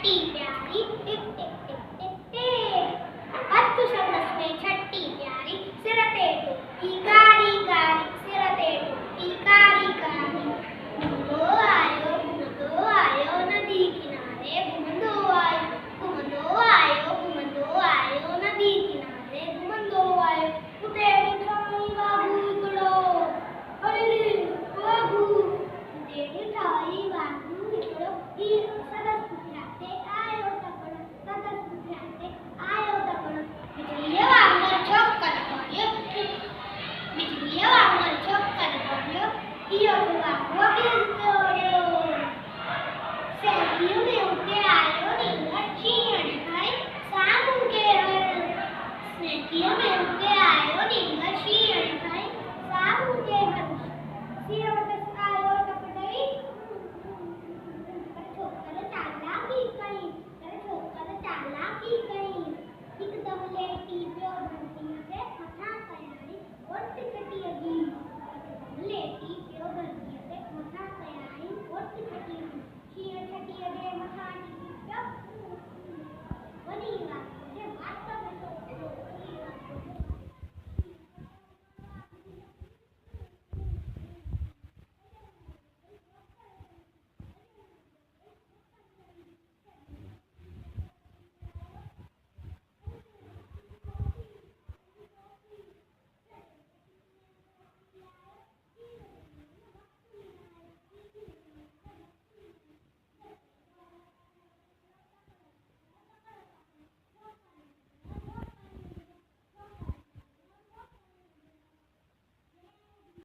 छठी प्यारी टिप टिप टिप टिप टिप। हत्थु में छठी प्यारी सिर ते टोपी कारी कारी सिर ते टोपी कारी कारी। घुमंदो आयो नदी किनारे घुमंदो आयो नदी किनारे घुमंदो आयो। उते ठाई बाबू हिकिड़ो अरे रे बाबू उते ठाई बाबू हिकिड़ो ही सदस पुठियां ते